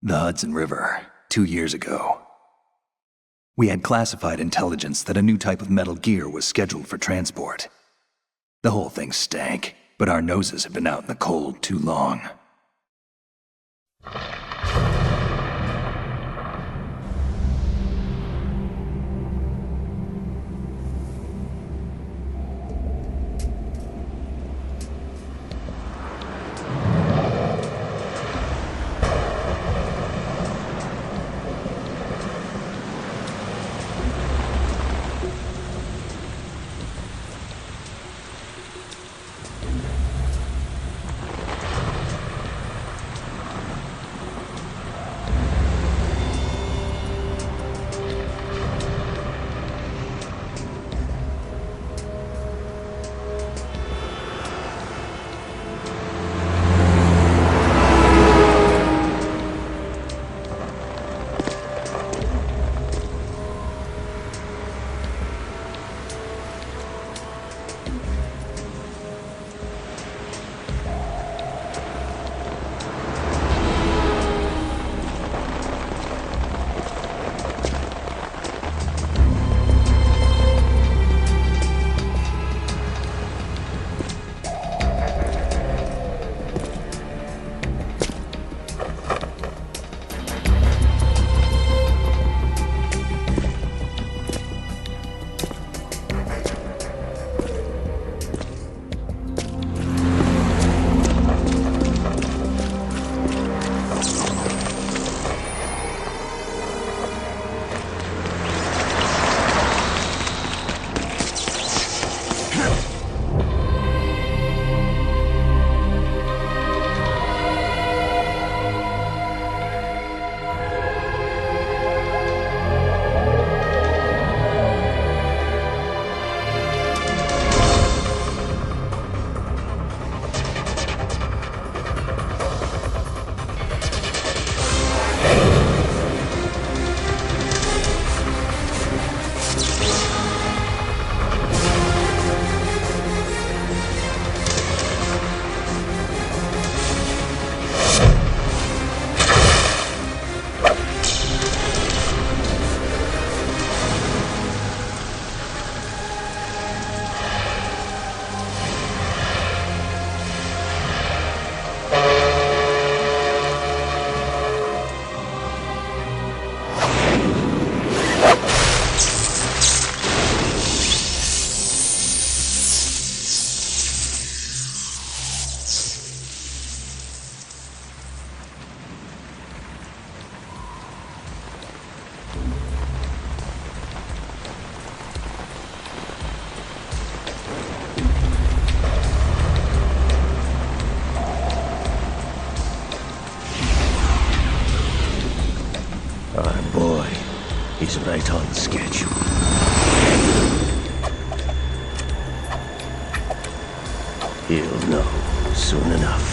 The Hudson River, 2 years ago. We had classified intelligence that a new type of metal gear was scheduled for transport. The whole thing stank, but our noses had been out in the cold too long. He's right on schedule. He'll know soon enough.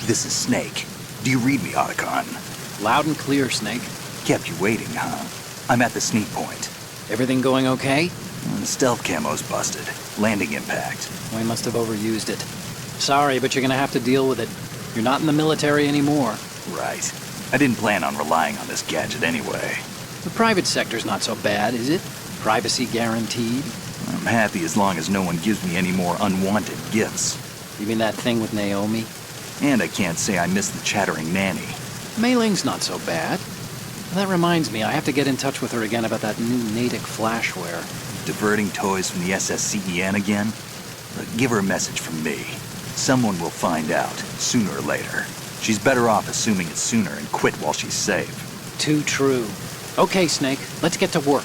This is Snake. Do you read me, Otacon? Loud and clear, Snake. Kept you waiting, huh? I'm at the sneak point. Everything going okay? The stealth camo's busted. Landing impact. We must have overused it. Sorry, but you're gonna have to deal with it. You're not in the military anymore. Right. I didn't plan on relying on this gadget anyway. The private sector's not so bad, is it? Privacy guaranteed? I'm happy as long as no one gives me any more unwanted gifts. You mean that thing with Naomi? And I can't say I miss the chattering nanny. Mei Ling's not so bad. That reminds me, I have to get in touch with her again about that new Natick flashware. Diverting toys from the SSCEN again? Look, give her a message from me. Someone will find out, sooner or later. She's better off assuming it sooner and quit while she's safe. Too true. Okay, Snake, let's get to work.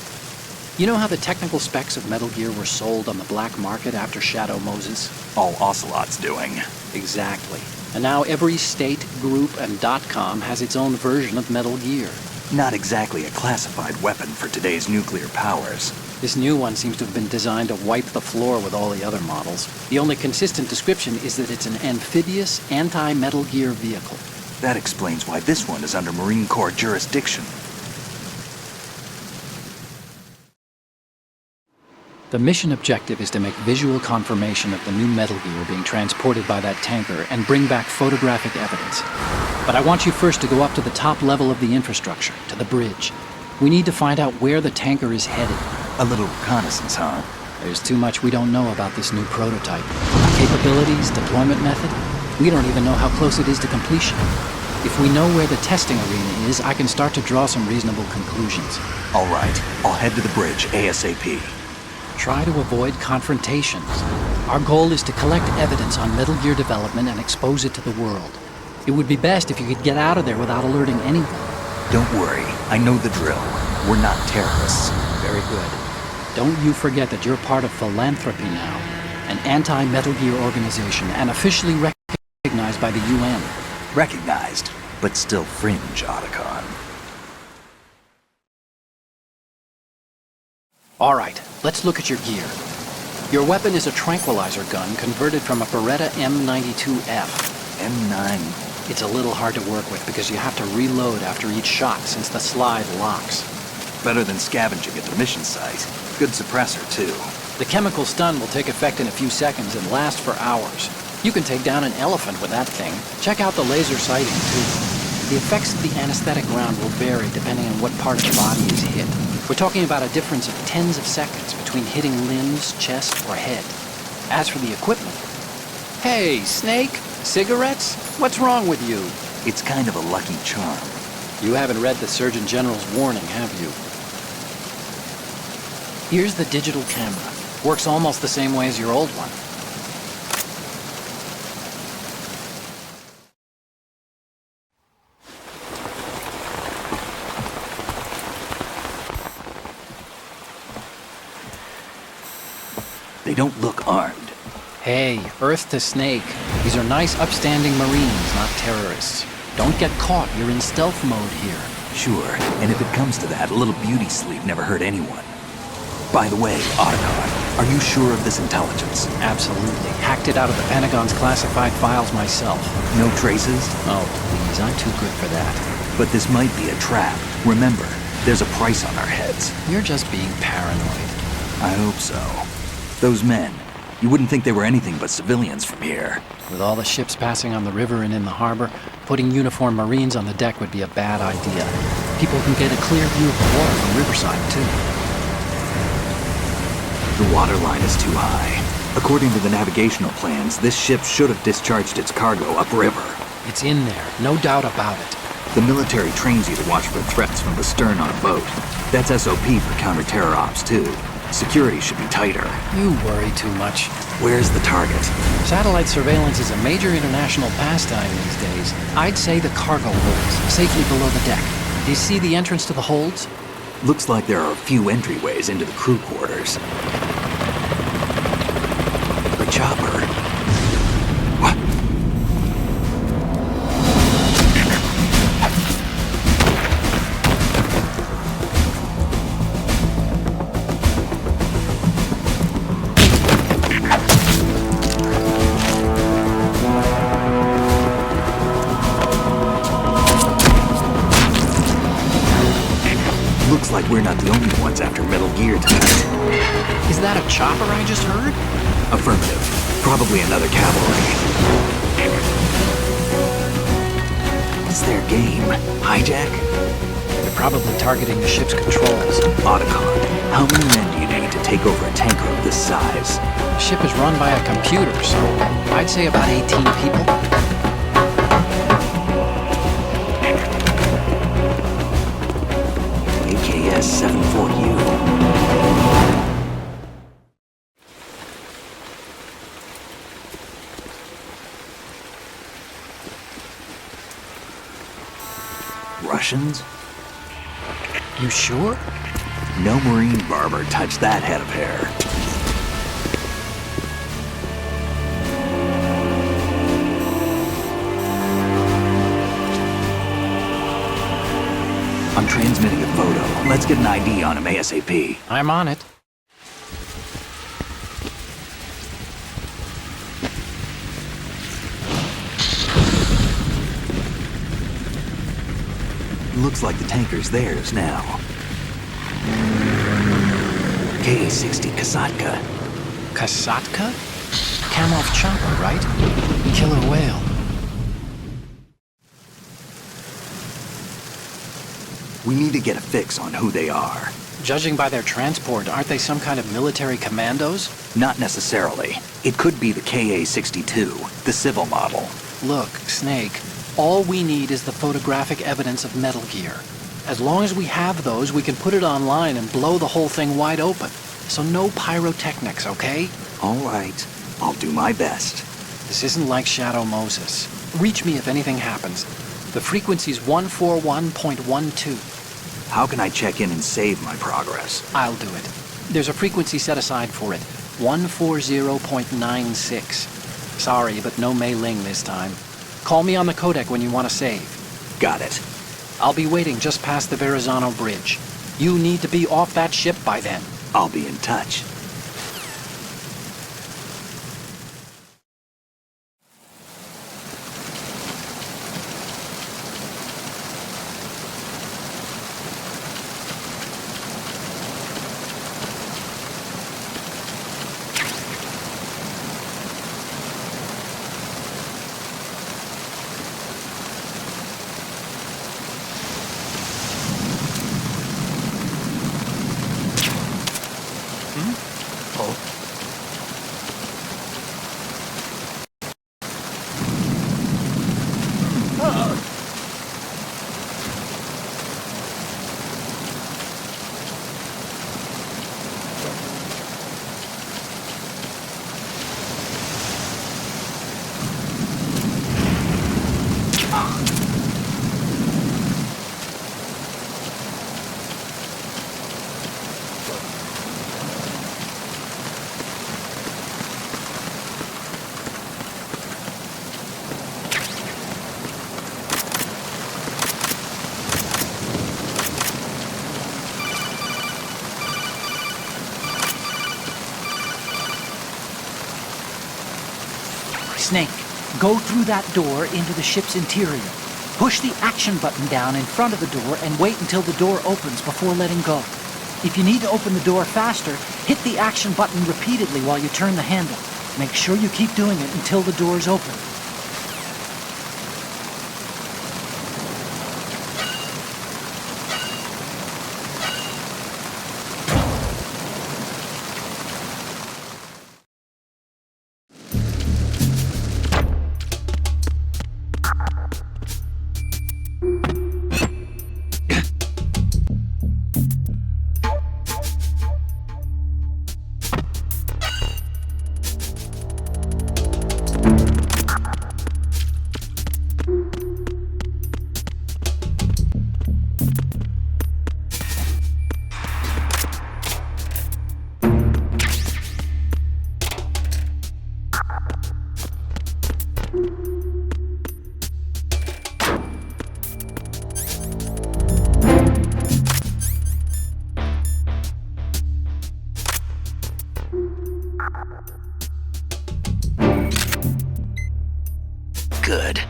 You know how the technical specs of Metal Gear were sold on the black market after Shadow Moses? All Ocelot's doing. Exactly. And now every state, group, and .com has its own version of Metal Gear. Not exactly a classified weapon for today's nuclear powers. This new one seems to have been designed to wipe the floor with all the other models. The only consistent description is that it's an amphibious, anti-Metal Gear vehicle. That explains why this one is under Marine Corps jurisdiction. The mission objective is to make visual confirmation of the new Metal Gear being transported by that tanker and bring back photographic evidence. But I want you first to go up to the top level of the infrastructure, to the bridge. We need to find out where the tanker is headed. A little reconnaissance, huh? There's too much we don't know about this new prototype. Capabilities, deployment method. We don't even know how close it is to completion. If we know where the testing arena is, I can start to draw some reasonable conclusions. All right, I'll head to the bridge ASAP. Try to avoid confrontations. Our goal is to collect evidence on Metal Gear development and expose it to the world. It would be best if you could get out of there without alerting anyone. Don't worry, I know the drill. We're not terrorists. Very good. Don't you forget that you're part of Philanthropy now, an anti-Metal Gear organization and officially recognized by the UN. Recognized, but still fringe, Otacon. All right, let's look at your gear. Your weapon is a tranquilizer gun converted from a Beretta M92F. M9. It's a little hard to work with because you have to reload after each shot since the slide locks. Better than scavenging at the mission site. Good suppressor, too. The chemical stun will take effect in a few seconds and last for hours. You can take down an elephant with that thing. Check out the laser sighting, too. The effects of the anesthetic round will vary depending on what part of the body is hit. We're talking about a difference of tens of seconds between hitting limbs, chest, or head. As for the equipment... Hey, Snake! Cigarettes? What's wrong with you? It's kind of a lucky charm. You haven't read the Surgeon General's warning, have you? Here's the digital camera. Works almost the same way as your old one. They don't look armed. Hey, Earth to Snake. These are nice, upstanding Marines, not terrorists. Don't get caught. You're in stealth mode here. Sure, and if it comes to that, a little beauty sleep never hurt anyone. By the way, Otacon, are you sure of this intelligence? Absolutely. Hacked it out of the Pentagon's classified files myself. No traces? Oh, please, I'm too good for that. But this might be a trap. Remember, there's a price on our heads. You're just being paranoid. I hope so. Those men, you wouldn't think they were anything but civilians from here. With all the ships passing on the river and in the harbor, putting uniformed Marines on the deck would be a bad idea. People can get a clear view of the water from Riverside, too. The water line is too high. According to the navigational plans, this ship should have discharged its cargo upriver. It's in there, no doubt about it. The military trains you to watch for threats from the stern on a boat. That's SOP for counter-terror ops, too. Security should be tighter. You worry too much. Where's the target? Satellite surveillance is a major international pastime these days. I'd say the cargo holds, safely below the deck. Do you see the entrance to the holds? Looks like there are a few entryways into the crew quarters. The chopper. What? Looks like we're not the only ones after Metal Gear tonight. Is that a chopper I just heard? Affirmative. Probably another cavalry. What's their game? Hijack? They're probably targeting the ship's controls. Otacon, how many men do you need to take over a tanker of this size? The ship is run by a computer, so I'd say about 18 people. AKS 74U. Russians? You sure? No marine barber touched that head of hair. I'm transmitting a photo. Let's get an ID on him ASAP. I'm on it. Looks like the tanker's theirs now. KA-60 Kasatka. Kasatka? Kamov chopper, right? Killer whale. We need to get a fix on who they are. Judging by their transport, aren't they some kind of military commandos? Not necessarily. It could be the KA-62, the civil model. Look, Snake, all we need is the photographic evidence of Metal Gear. As long as we have those, we can put it online and blow the whole thing wide open. So no pyrotechnics, okay? All right. I'll do my best. This isn't like Shadow Moses. Reach me if anything happens. The frequency's 141.12. How can I check in and save my progress? I'll do it. There's a frequency set aside for it. 140.96. Sorry, but no Mei Ling this time. Call me on the codec when you want to save. Got it. I'll be waiting just past the Verrazano Bridge. You need to be off that ship by then. I'll be in touch. Snake, go through that door into the ship's interior. Push the action button down in front of the door and wait until the door opens before letting go. If you need to open the door faster, hit the action button repeatedly while you turn the handle. Make sure you keep doing it until the door's open. Good.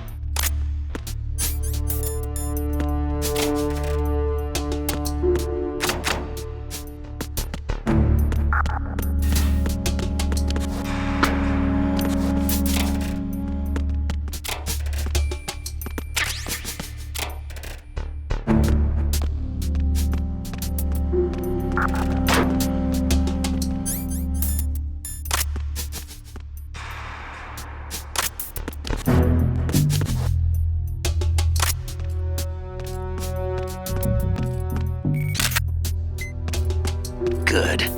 Good.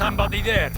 Somebody there.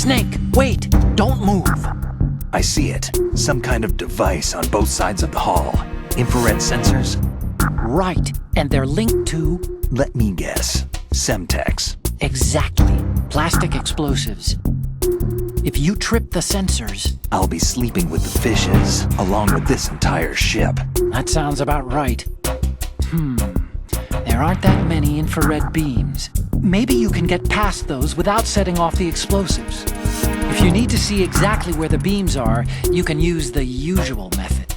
Snake, wait! Don't move! I see it. Some kind of device on both sides of the hall. Infrared sensors? Right, and they're linked to... Let me guess. Semtex. Exactly. Plastic explosives. If you trip the sensors... I'll be sleeping with the fishes, along with this entire ship. That sounds about right. There aren't that many infrared beams. Maybe you can get past those without setting off the explosives. If you need to see exactly where the beams are, you can use the usual method.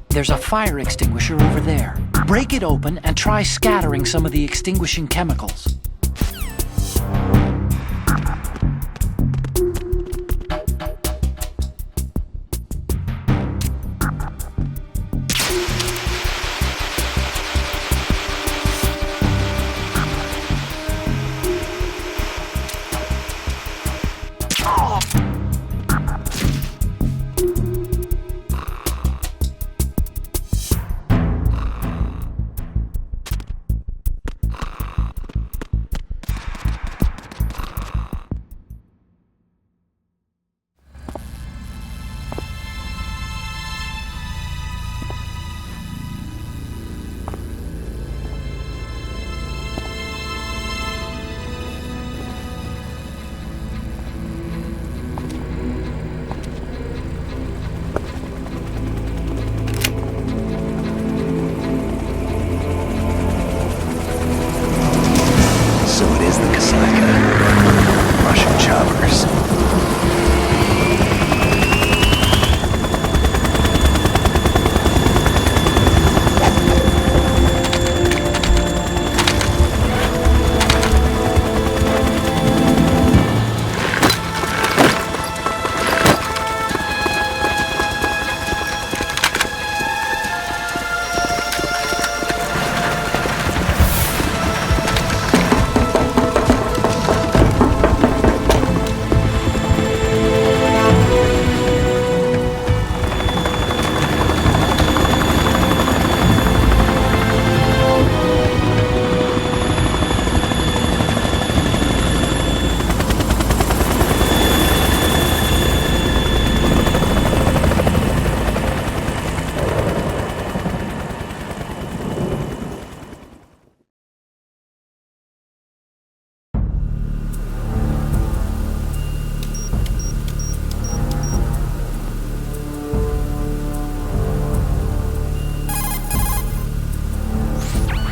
There's a fire extinguisher over there. Break it open and try scattering some of the extinguishing chemicals.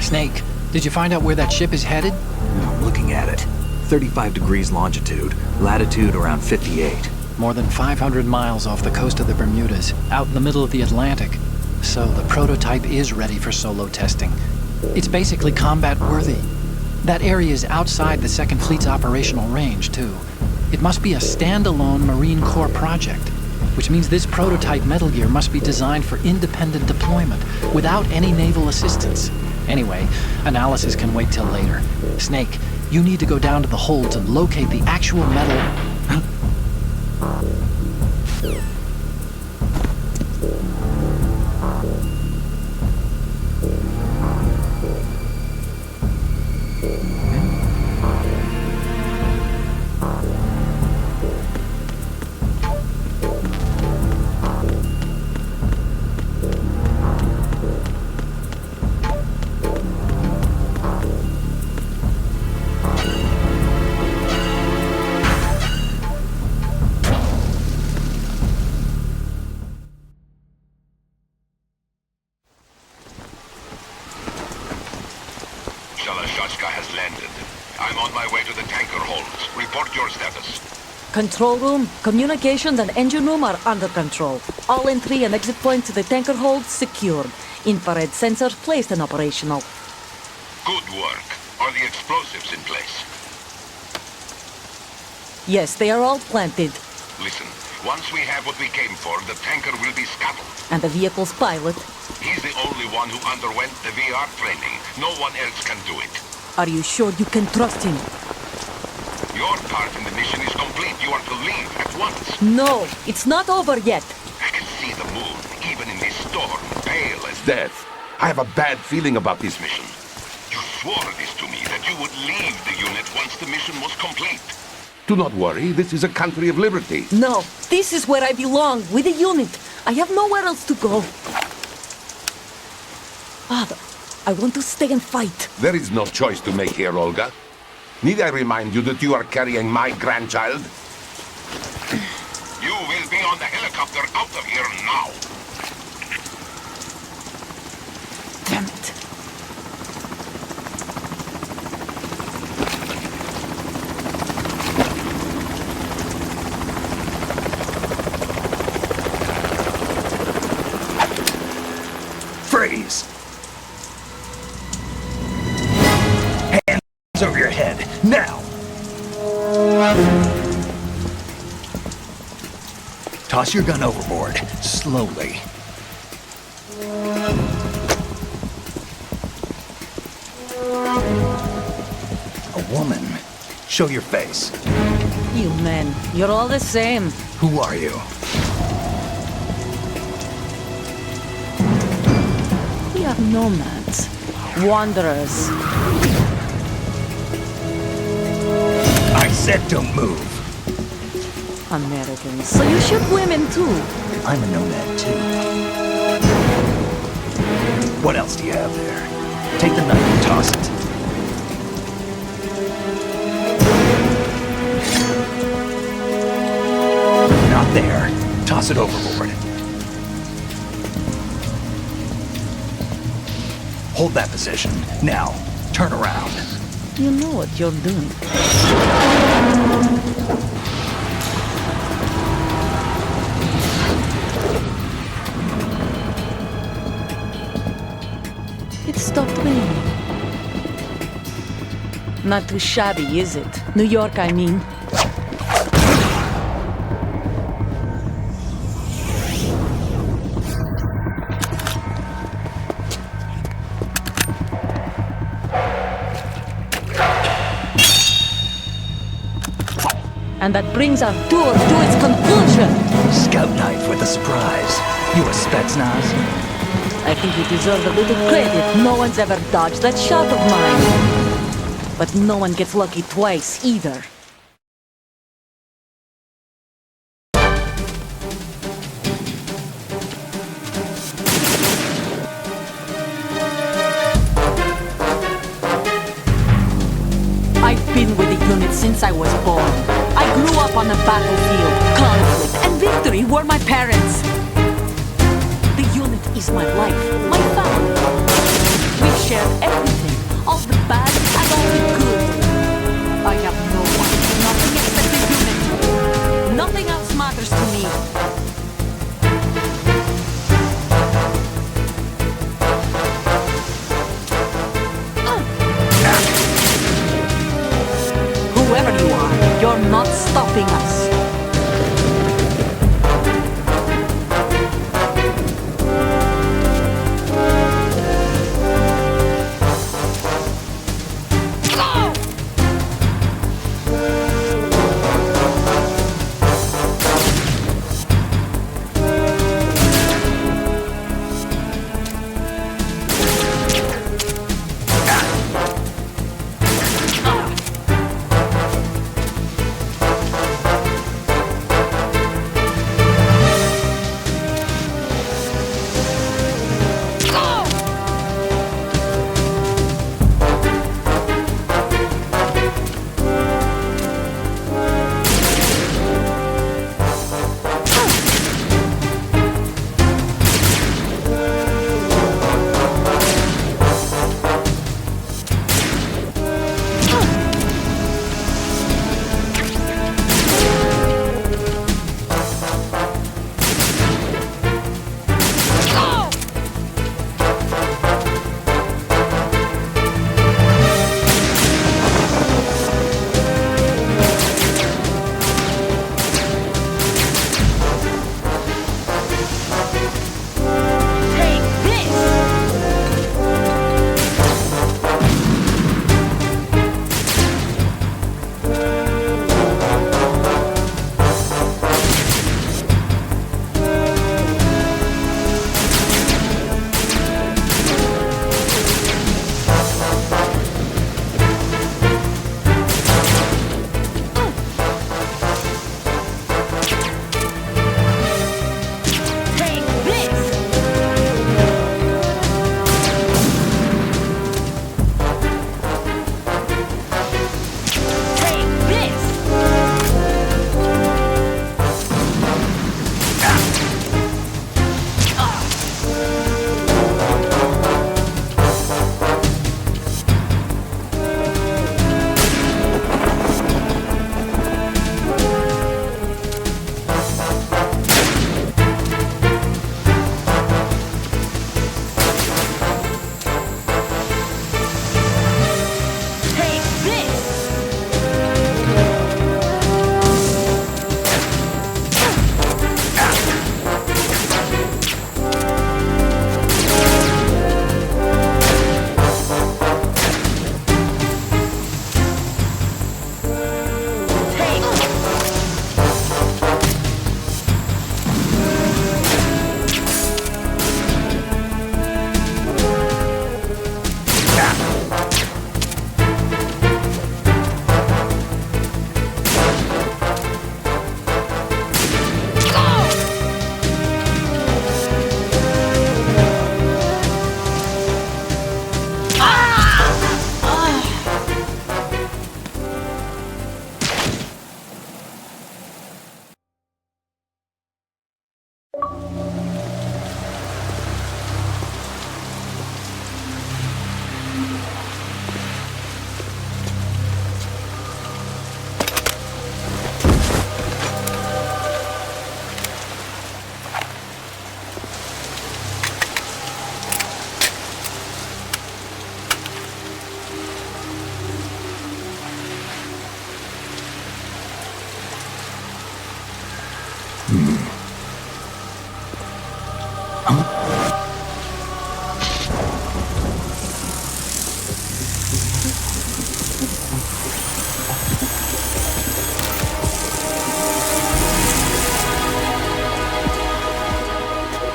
Snake, did you find out where that ship is headed? I'm looking at it. 35 degrees longitude, latitude around 58. More than 500 miles off the coast of the Bermudas, out in the middle of the Atlantic. So the prototype is ready for solo testing. It's basically combat-worthy. That area is outside the Second Fleet's operational range, too. It must be a standalone Marine Corps project, which means this prototype Metal Gear must be designed for independent deployment, without any naval assistance. Anyway, analysis can wait till later. Snake, you need to go down to the holds and locate the actual metal... has landed. I'm on my way to the tanker holds. Report your status. Control room, communications and engine room are under control. All entry and exit points to the tanker holds secured. Infrared sensors placed and operational. Good work. Are the explosives in place? Yes, they are all planted. Listen, once we have what we came for, the tanker will be scuttled. And the vehicle's pilot? He's the only one who underwent the VR training. No one else can do it. Are you sure you can trust him? Your part in the mission is complete. You are to leave at once. No, it's not over yet. I can see the moon, even in this storm, pale as death. I have a bad feeling about this mission. You swore this to me, that you would leave the unit once the mission was complete. Do not worry, this is a country of liberty. No, this is where I belong, with the unit. I have nowhere else to go. Father, I want to stay and fight. There is no choice to make here, Olga. Need I remind you that you are carrying my grandchild? You will be on the helicopter out of here now. Damn it. Freeze! Hands over your head, now! Toss your gun overboard, slowly. A woman. Show your face. You men, you're all the same. Who are you? We are nomads, wanderers. I said don't move. Americans, so you shoot women too. I'm a nomad too. What else do you have there? Take the knife and toss it. Not there. Toss it overboard. Hold that position. Now, turn around. You know what you're doing. It stopped raining. Not too shabby, is it? New York, I mean. And that brings our tour to its conclusion. Scout knife with a surprise. You a Spetsnaz? I think you deserve a little credit. No one's ever dodged that shot of mine. But no one gets lucky twice, either. I've been with the unit since I was born. I grew up on the battlefield. Conflict and victory were my parents. The unit is my life, my family. We share everything, all the bad and all the good. I have no one, nothing except the unit. Nothing else matters to me. Whoever you are, you're not stopping us.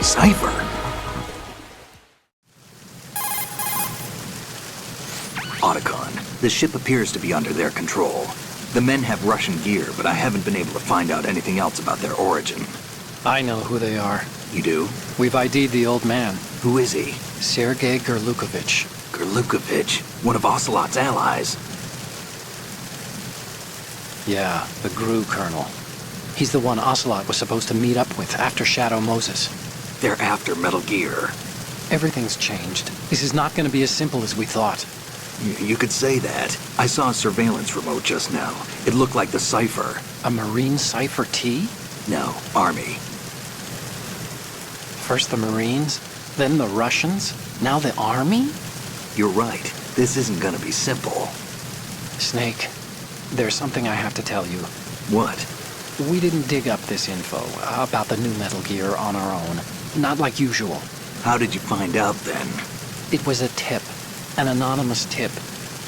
cipher. Otacon, the ship appears to be under their control. The men have Russian gear, but I haven't been able to find out anything else about their origin. I know who they are. You do? We've ID'd the old man, Who is he? Sergei Gerlukovich. Gerlukovich, one of Ocelot's allies. Yeah, the GRU colonel. He's the one Ocelot was supposed to meet up with after Shadow Moses. They're after Metal Gear. Everything's changed. This is not going to be as simple as we thought. You could say that. I saw a surveillance remote just now. It looked like the cipher. A Marine Cipher T? No, Army. First the Marines, then the Russians, now the Army? You're right. This isn't gonna be simple. Snake, there's something I have to tell you. What? We didn't dig up this info about the new Metal Gear on our own. Not like usual. How did you find out then? It was a tip. An anonymous tip.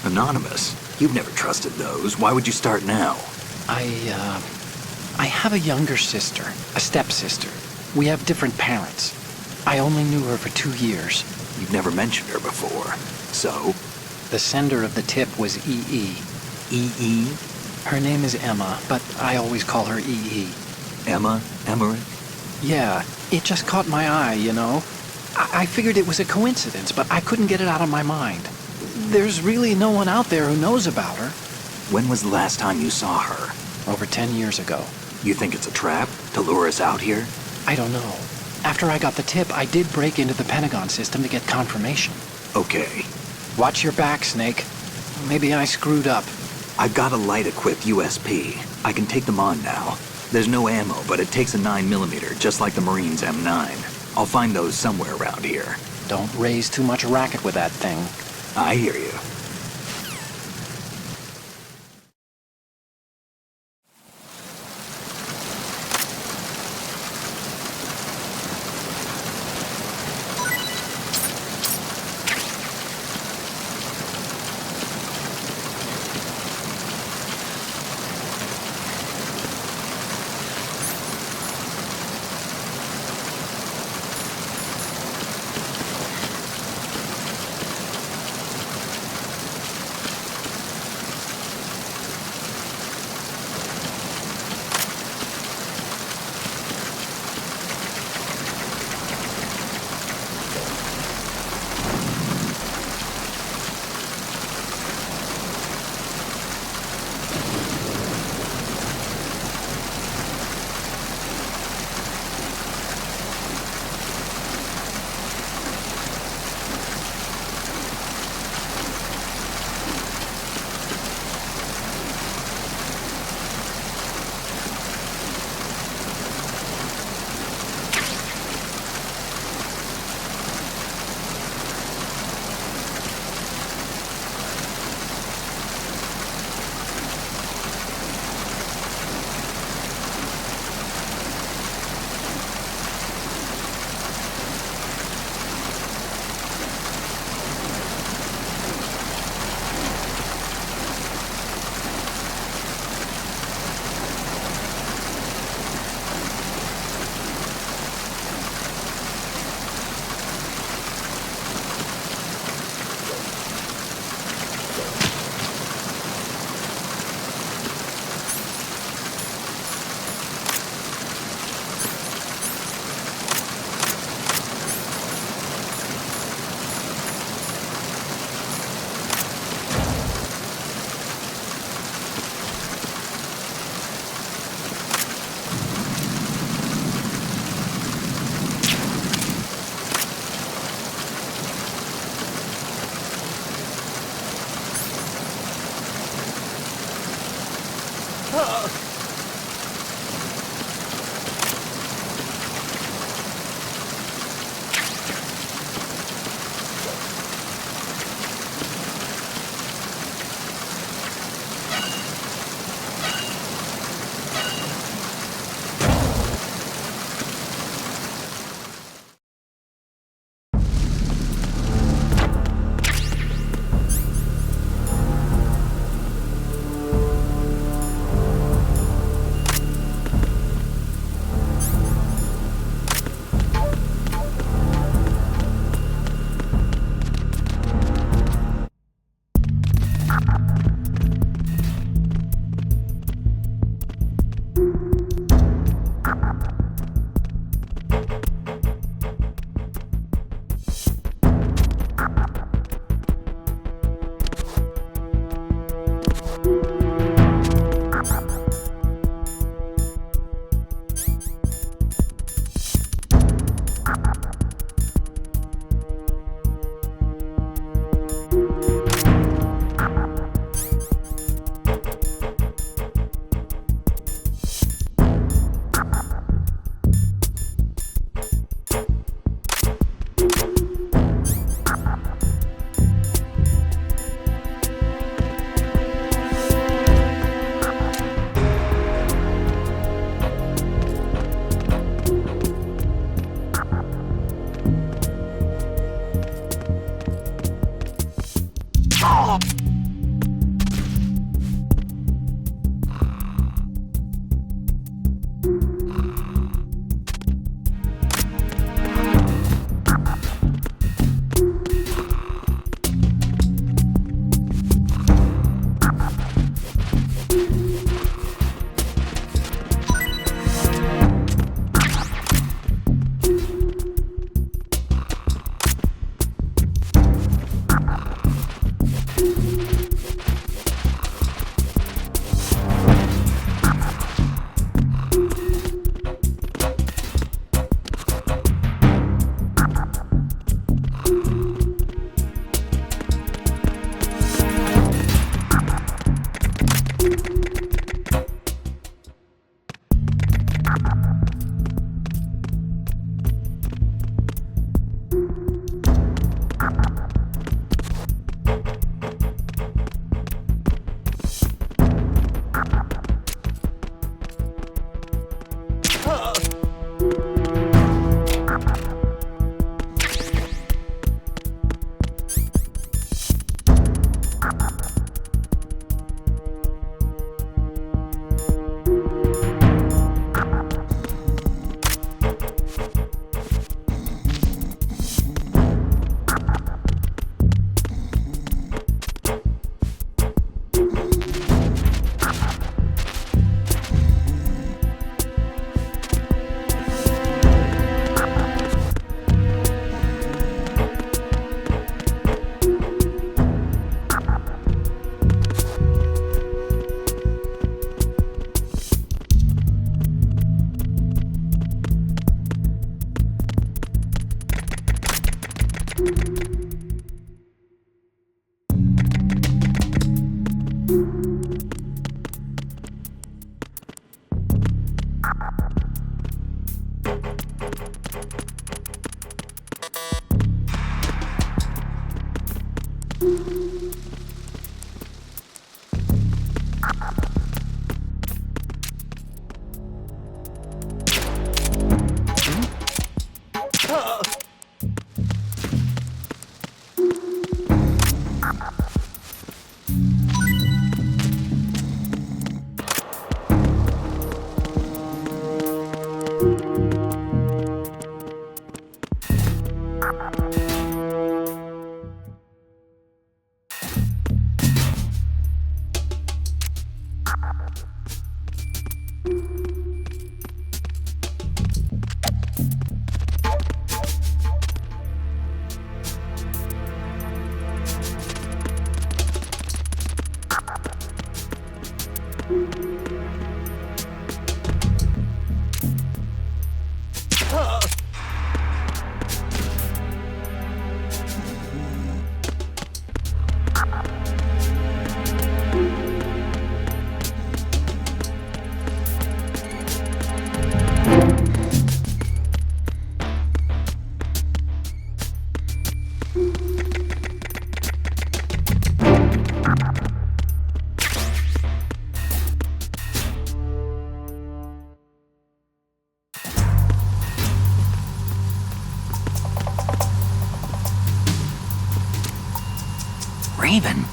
Anonymous? You've never trusted those. Why would you start now? I have a younger sister, a stepsister. We have different parents. I only knew her for 2 years. You've never mentioned her before. So? The sender of the tip was EE. EE? Her name is Emma, but I always call her EE. Emma? Emmerich? Yeah, it just caught my eye, you know? I figured it was a coincidence, but I couldn't get it out of my mind. There's really no one out there who knows about her. When was the last time you saw her? Over 10 years ago. You think it's a trap to lure us out here? I don't know. After I got the tip, I did break into the Pentagon system to get confirmation. Okay. Watch your back, Snake. Maybe I screwed up. I've got a light-equipped USP. I can take them on now. There's no ammo, but it takes a 9mm, just like the Marines' M9. I'll find those somewhere around here. Don't raise too much racket with that thing. I hear you. Raven.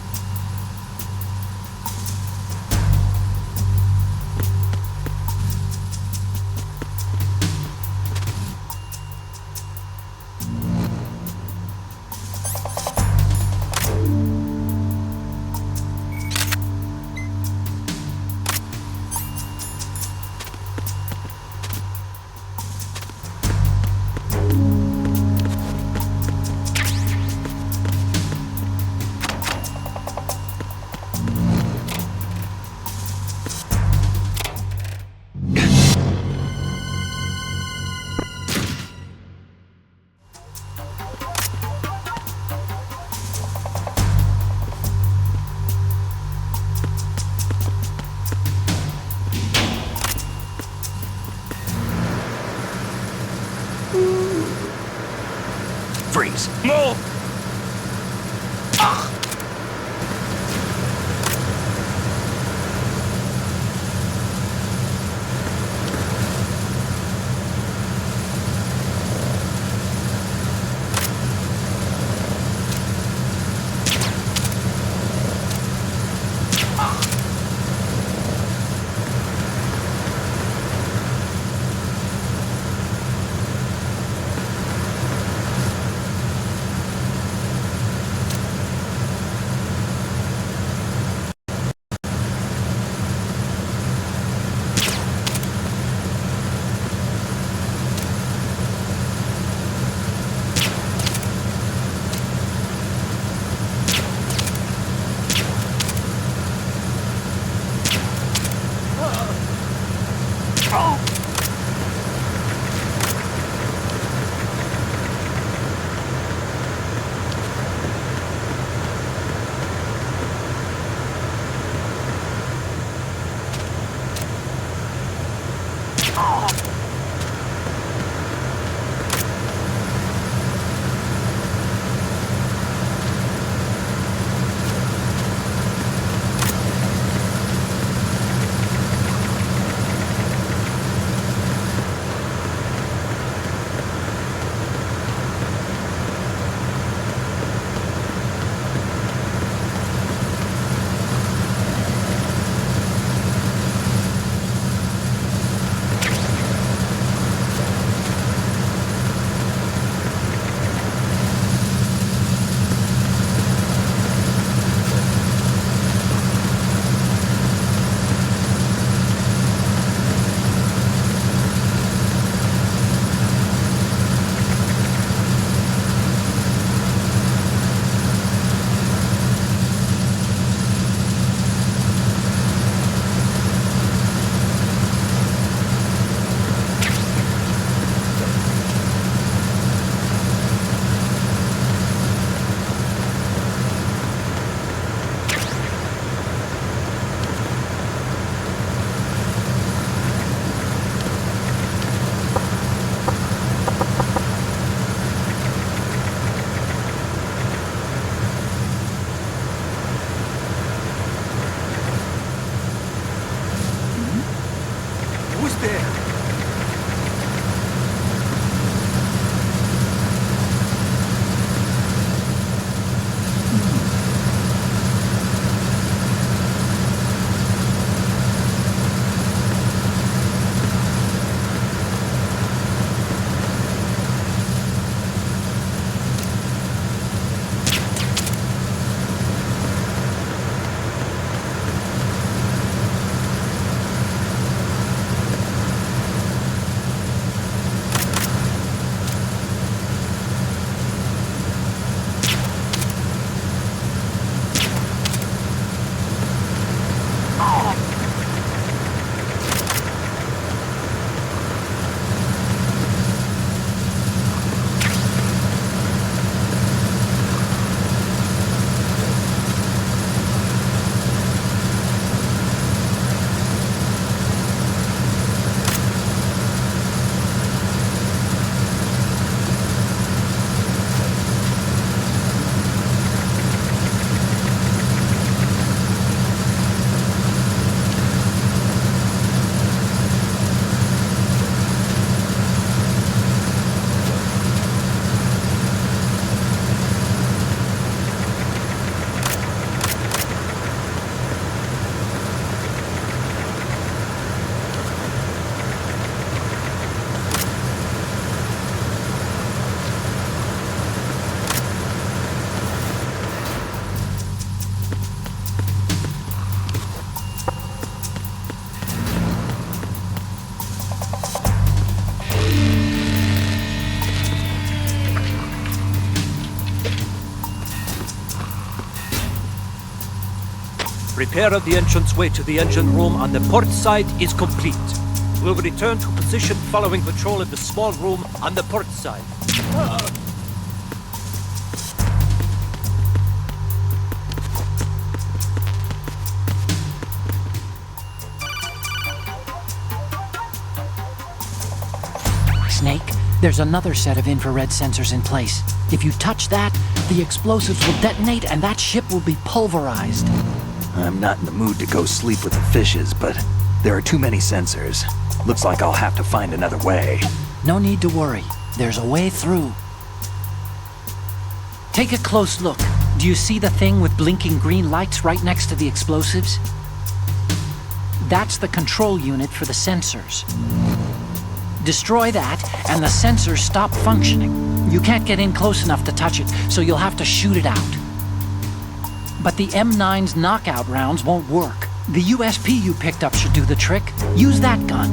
Freeze! Move! Repair of the entranceway to the engine room on the port side is complete. We'll return to position following patrol of the small room on the port side. Snake, there's another set of infrared sensors in place. If you touch that, the explosives will detonate and that ship will be pulverized. I'm not in the mood to go sleep with the fishes, but there are too many sensors. Looks like I'll have to find another way. No need to worry. There's a way through. Take a close look. Do you see the thing with blinking green lights right next to the explosives? That's the control unit for the sensors. Destroy that, and the sensors stop functioning. You can't get in close enough to touch it, so you'll have to shoot it out. But the M9's knockout rounds won't work. The USP you picked up should do the trick. Use that gun.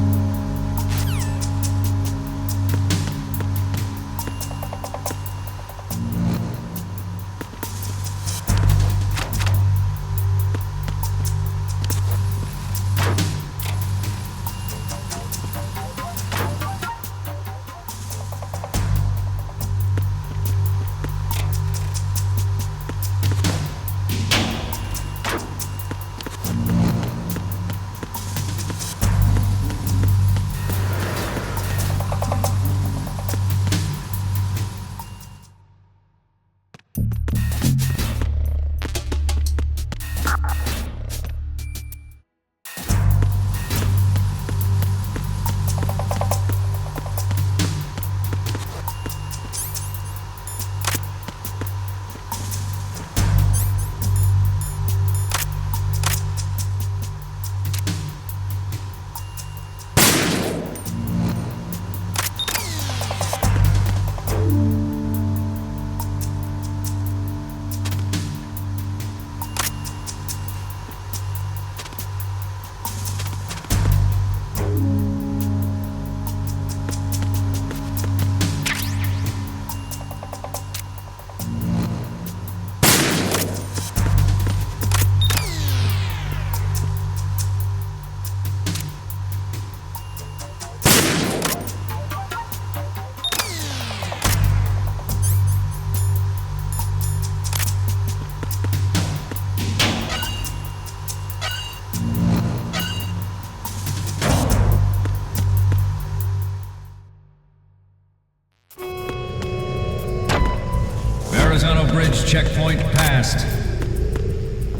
Bridge checkpoint passed.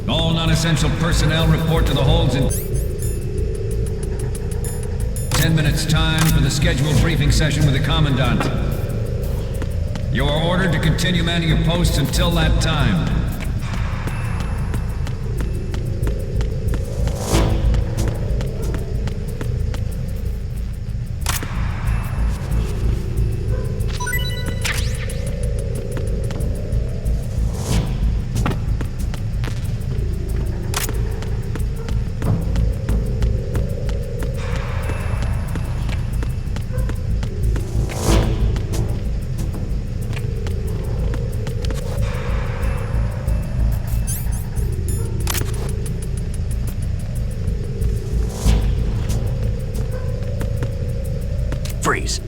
All non-essential personnel report to the holds in 10 minutes time for the scheduled briefing session with the Commandant. You are ordered to continue manning your posts until that time. Freeze.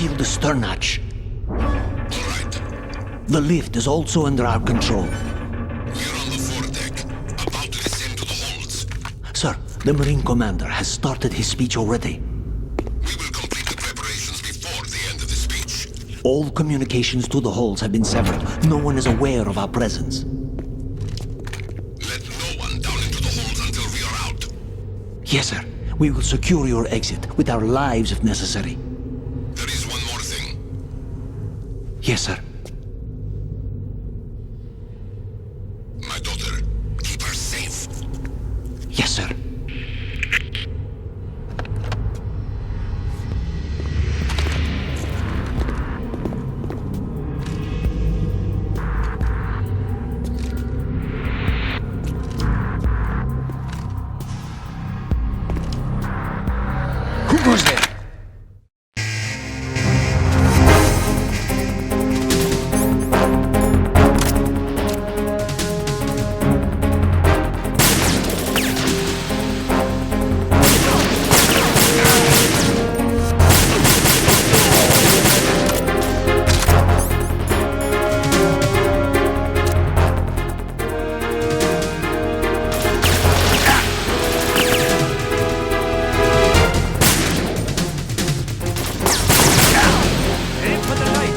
seal the stern hatch. All right. The lift is also under our control. We're on the foredeck, about to descend to the holds. Sir, the Marine Commander has started his speech already. We will complete the preparations before the end of the speech. All communications to the holds have been severed. No one is aware of our presence. Let no one down into the holds until we are out. Yes, sir. We will secure your exit with our lives if necessary. There is one more thing. Yes, sir. My daughter, keep her safe. Yes, sir. Who goes there? Aim for the light.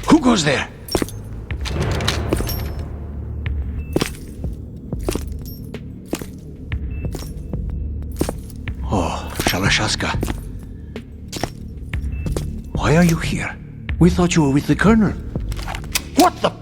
Who goes there? Oh, Shalashaska. Why are you here? We thought you were with the Colonel. What the?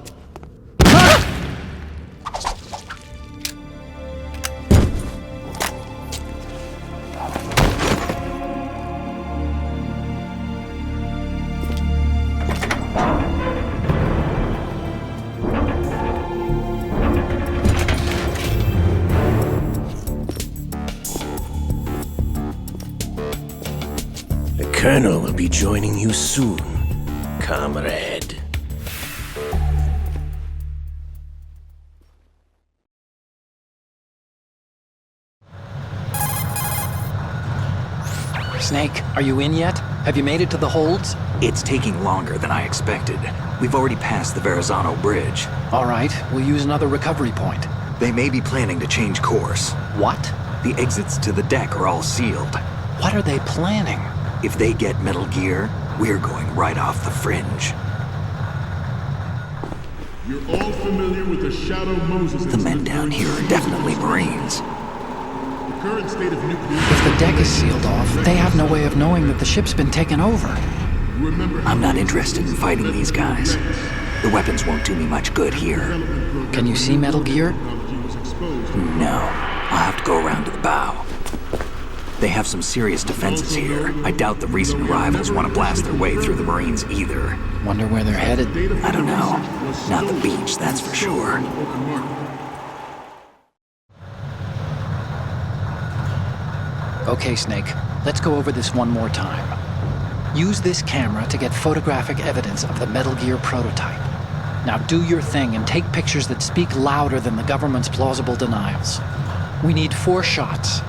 The Colonel will be joining you soon, comrade. Snake, are you in yet? Have you made it to the holds? It's taking longer than I expected. We've already passed the Verrazano Bridge. All right, we'll use another recovery point. They may be planning to change course. What? The exits to the deck are all sealed. What are they planning? If they get Metal Gear, we're going right off the fringe. You're all familiar with the Shadow Moses The men down here are definitely Marines. The current state of nuclear... If the deck is sealed off, they have no way of knowing that the ship's been taken over. I'm not interested in fighting these guys. The weapons won't do me much good here. Can you see Metal Gear? No. I'll have to go around to the bow. They have some serious defenses here. I doubt the recent arrivals want to blast their way through the Marines either. Wonder where they're headed? I don't know. Not the beach, that's for sure. Okay, Snake. Let's go over this one more time. Use this camera to get photographic evidence of the Metal Gear prototype. Now do your thing and take pictures that speak louder than the government's plausible denials. We need 4 shots.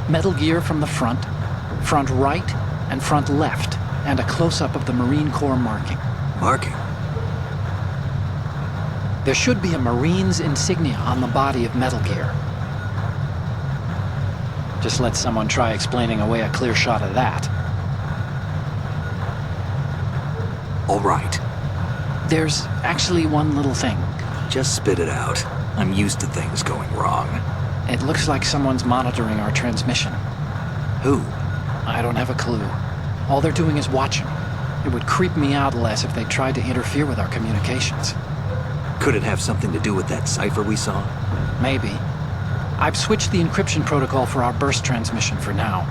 Metal Gear from the front right, and front left, and a close-up of the Marine Corps marking. Marking? There should be a Marine's insignia on the body of Metal Gear. Just let someone try explaining away a clear shot of that. All right. There's actually one little thing. Just spit it out. I'm used to things going wrong. It looks like someone's monitoring our transmission. Who? I don't have a clue. All they're doing is watching. It would creep me out less if they tried to interfere with our communications. Could it have something to do with that cipher we saw? Maybe. I've switched the encryption protocol for our burst transmission for now.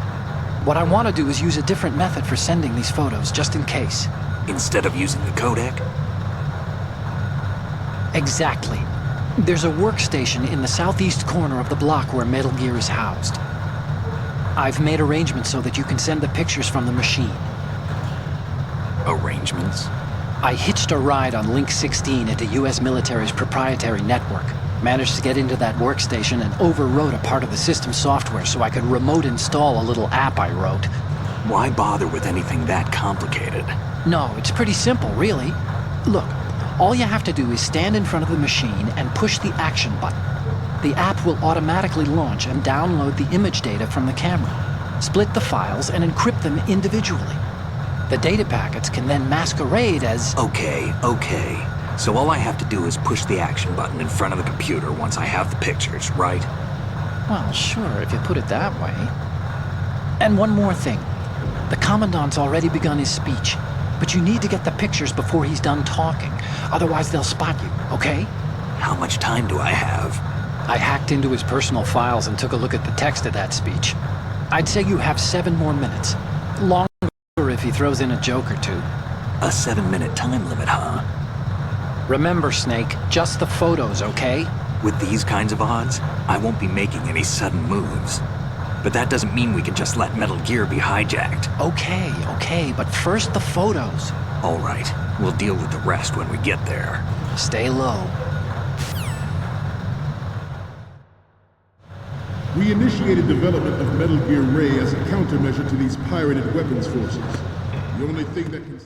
What I want to do is use a different method for sending these photos, just in case. Instead of using the codec? Exactly. There's a workstation in the southeast corner of the block where Metal Gear is housed. I've made arrangements so that you can send the pictures from the machine. Arrangements? I hitched a ride on Link 16 into U.S. military's proprietary network. Managed to get into that workstation and overwrote a part of the system software so I could remote install a little app I wrote. Why bother with anything that complicated? No, it's pretty simple, really. Look, all you have to do is stand in front of the machine and push the action button. The app will automatically launch and download the image data from the camera, split the files, and encrypt them individually. The data packets can then masquerade as... Okay. So all I have to do is push the action button in front of the computer once I have the pictures, right? Well, sure, if you put it that way. And one more thing. The Commandant's already begun his speech, but you need to get the pictures before he's done talking. Otherwise, they'll spot you, okay? How much time do I have? I hacked into his personal files and took a look at the text of that speech. I'd say you have 7 more minutes. Longer if he throws in a joke or two. A 7-minute time limit, huh? Remember, Snake, just the photos, okay? With these kinds of odds, I won't be making any sudden moves. But that doesn't mean we can just let Metal Gear be hijacked. Okay, but first the photos. All right, we'll deal with the rest when we get there. Stay low. We initiated development of Metal Gear Ray as a countermeasure to these pirated weapons forces. The only thing that can...